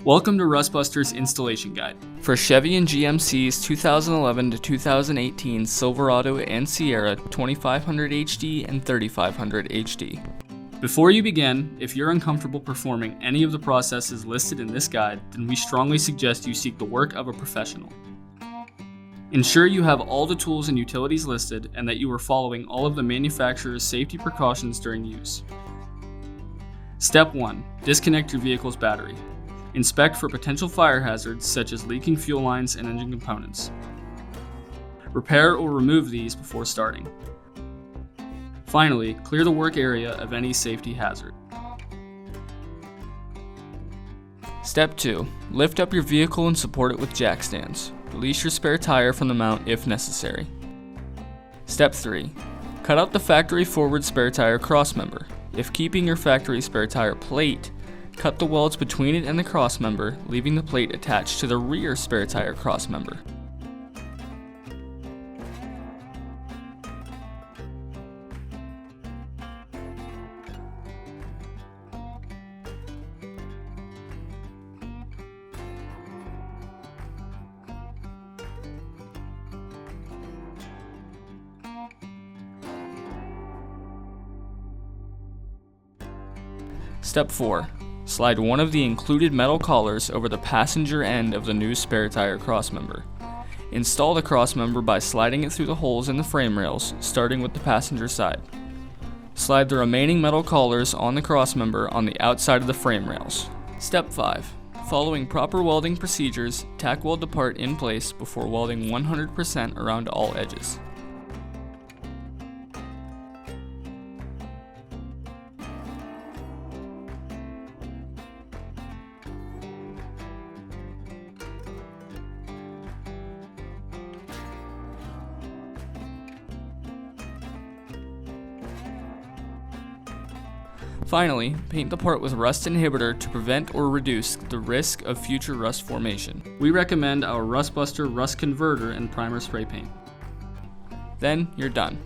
Welcome to Rustbuster's Installation Guide. For Chevy and GMC's 2011 to 2018 Silverado and Sierra 2500 HD and 3500 HD. Before you begin, if you're uncomfortable performing any of the processes listed in this guide, then we strongly suggest you seek the work of a professional. Ensure you have all the tools and utilities listed and that you are following all of the manufacturer's safety precautions during use. Step 1. Disconnect your vehicle's battery. Inspect for potential fire hazards such as leaking fuel lines and engine components. Repair or remove these before starting. Finally, clear the work area of any safety hazard. Step 2. Lift up your vehicle and support it with jack stands. Release your spare tire from the mount if necessary. Step 3. Cut out the factory forward spare tire crossmember. If keeping your factory spare tire plate, cut the welds between it and the crossmember, leaving the plate attached to the rear spare tire crossmember. Step 4. Slide one of the included metal collars over the passenger end of the new spare tire crossmember. Install the crossmember by sliding it through the holes in the frame rails, starting with the passenger side. Slide the remaining metal collars on the crossmember on the outside of the frame rails. Step 5. Following proper welding procedures, tack weld the part in place before welding 100% around all edges. Finally, paint the part with rust inhibitor to prevent or reduce the risk of future rust formation. We recommend our Rustbuster Rust Converter and Primer Spray Paint. Then you're done.